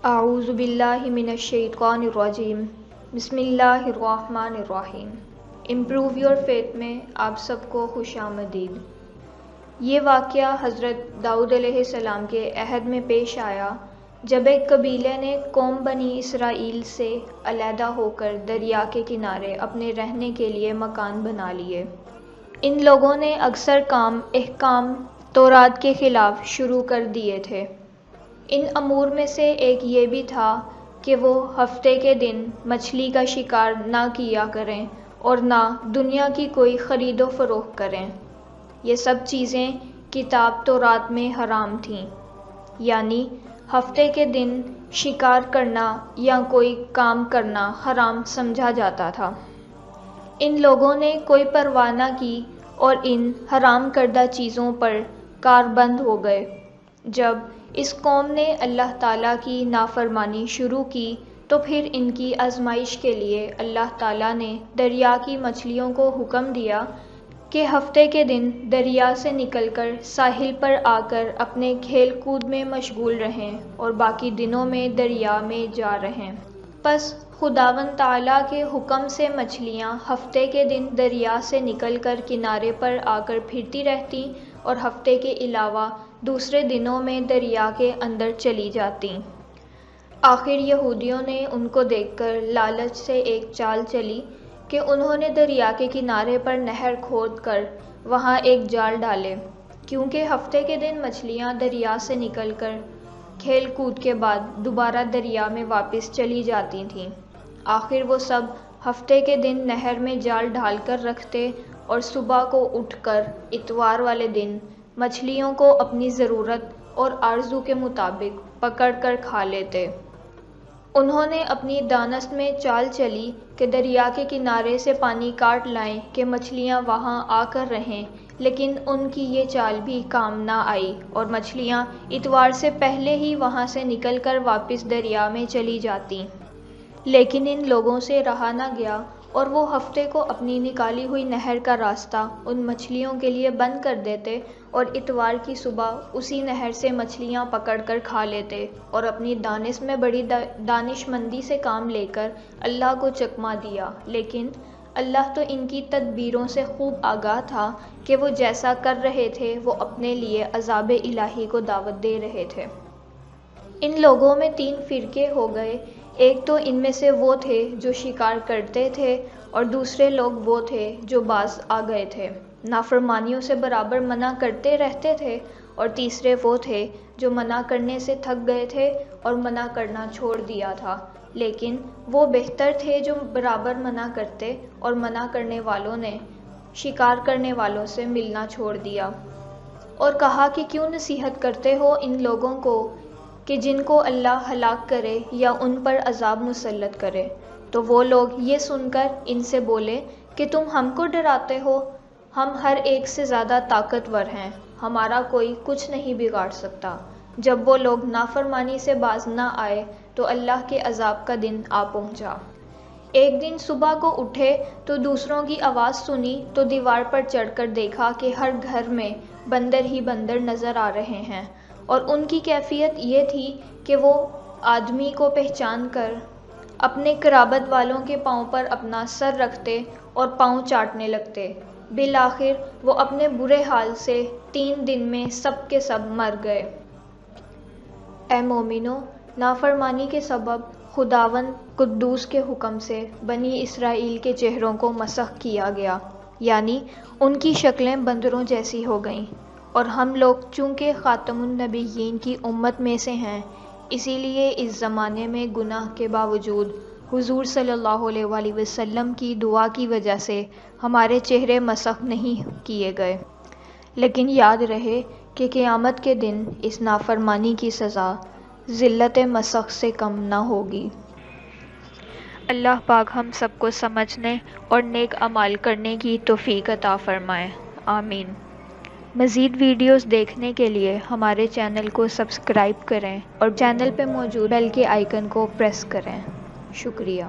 اعوذ باللہ من الشیطان الرجیم بسم اللہ الرحمن الرحیم۔ امپروو یور فیتھ میں آپ سب کو خوش آمدید۔ یہ واقعہ حضرت داؤد علیہ السلام کے عہد میں پیش آیا جب ایک قبیلے نے قوم بنی اسرائیل سے علیحدہ ہو کر دریا کے کنارے اپنے رہنے کے لیے مکان بنا لیے۔ ان لوگوں نے اکثر کام احکام تورات کے خلاف شروع کر دیے تھے۔ ان امور میں سے ایک یہ بھی تھا کہ وہ ہفتے کے دن مچھلی کا شکار نہ کیا کریں اور نہ دنیا کی کوئی خرید و فروخت کریں۔ یہ سب چیزیں کتاب تورات میں حرام تھیں، یعنی ہفتے کے دن شکار کرنا یا کوئی کام کرنا حرام سمجھا جاتا تھا۔ ان لوگوں نے کوئی پرواہ نہ کی اور ان حرام کردہ چیزوں پر کاربند ہو گئے۔ جب اس قوم نے اللہ تعالیٰ کی نافرمانی شروع کی تو پھر ان کی آزمائش کے لیے اللہ تعالیٰ نے دریا کی مچھلیوں کو حکم دیا کہ ہفتے کے دن دریا سے نکل کر ساحل پر آ کر اپنے کھیل کود میں مشغول رہیں اور باقی دنوں میں دریا میں جا رہیں۔ پس خداوند تعالیٰ کے حکم سے مچھلیاں ہفتے کے دن دریا سے نکل کر کنارے پر آ کر پھرتی رہتیں اور ہفتے کے علاوہ دوسرے دنوں میں دریا کے اندر چلی جاتیں۔ آخر یہودیوں نے ان کو دیکھ کر لالچ سے ایک چال چلی کہ انہوں نے دریا کے کنارے پر نہر کھود کر وہاں ایک جال ڈالے، کیونکہ ہفتے کے دن مچھلیاں دریا سے نکل کر کھیل کود کے بعد دوبارہ دریا میں واپس چلی جاتی تھیں۔ آخر وہ سب ہفتے کے دن نہر میں جال ڈال کر رکھتے اور صبح کو اٹھ کر اتوار والے دن مچھلیوں کو اپنی ضرورت اور آرزو کے مطابق پکڑ کر کھا لیتے۔ انہوں نے اپنی دانست میں چال چلی کہ دریا کے کنارے سے پانی کاٹ لائیں کہ مچھلیاں وہاں آ کر رہیں، لیکن ان کی یہ چال بھی کام نہ آئی اور مچھلیاں اتوار سے پہلے ہی وہاں سے نکل کر واپس دریا میں چلی جاتیں۔ لیکن ان لوگوں سے رہا نہ گیا اور وہ ہفتے کو اپنی نکالی ہوئی نہر کا راستہ ان مچھلیوں کے لیے بند کر دیتے اور اتوار کی صبح اسی نہر سے مچھلیاں پکڑ کر کھا لیتے اور اپنی دانش میں بڑی دانش مندی سے کام لے کر اللہ کو چکما دیا۔ لیکن اللہ تو ان کی تدبیروں سے خوب آگاہ تھا کہ وہ جیسا کر رہے تھے وہ اپنے لیے عذاب الہی کو دعوت دے رہے تھے۔ ان لوگوں میں 3 فرقے ہو گئے۔ ایک تو ان میں سے وہ تھے جو شکار کرتے تھے اور دوسرے لوگ وہ تھے جو باز آ گئے تھے، نافرمانیوں سے برابر منع کرتے رہتے تھے، اور تیسرے وہ تھے جو منع کرنے سے تھک گئے تھے اور منع کرنا چھوڑ دیا تھا، لیکن وہ بہتر تھے جو برابر منع کرتے اور منع کرنے والوں نے شکار کرنے والوں سے ملنا چھوڑ دیا، اور کہا کہ کیوں نصیحت کرتے ہو ان لوگوں کو کہ جن کو اللہ ہلاک کرے یا ان پر عذاب مسلط کرے۔ تو وہ لوگ یہ سن کر ان سے بولے کہ تم ہم کو ڈراتے ہو، ہم ہر ایک سے زیادہ طاقتور ہیں، ہمارا کوئی کچھ نہیں بگاڑ سکتا۔ جب وہ لوگ نافرمانی سے باز نہ آئے تو اللہ کے عذاب کا دن آ پہنچا۔ ایک دن صبح کو اٹھے تو دوسروں کی آواز سنی تو دیوار پر چڑھ کر دیکھا کہ ہر گھر میں بندر ہی بندر نظر آ رہے ہیں، اور ان کی کیفیت یہ تھی کہ وہ آدمی کو پہچان کر اپنے قرابت والوں کے پاؤں پر اپنا سر رکھتے اور پاؤں چاٹنے لگتے۔ بالآخر وہ اپنے برے حال سے 3 دن میں سب کے سب مر گئے۔ اے مومنو، نافرمانی کے سبب خداوند قدوس کے حکم سے بنی اسرائیل کے چہروں کو مسخ کیا گیا، یعنی ان کی شکلیں بندروں جیسی ہو گئیں، اور ہم لوگ چونکہ خاتم النبیین کی امت میں سے ہیں، اسی لیے اس زمانے میں گناہ کے باوجود حضور صلی اللہ علیہ وآلہ وسلم کی دعا کی وجہ سے ہمارے چہرے مسخ نہیں کیے گئے۔ لیکن یاد رہے کہ قیامت کے دن اس نافرمانی کی سزا ذلت مسخ سے کم نہ ہوگی۔ اللہ پاک ہم سب کو سمجھنے اور نیک اعمال کرنے کی توفیق عطا فرمائے، آمین۔ مزید ویڈیوز دیکھنے کے لیے ہمارے چینل کو سبسکرائب کریں اور چینل پہ موجود بیل کے آئیکن کو پریس کریں۔ شکریہ۔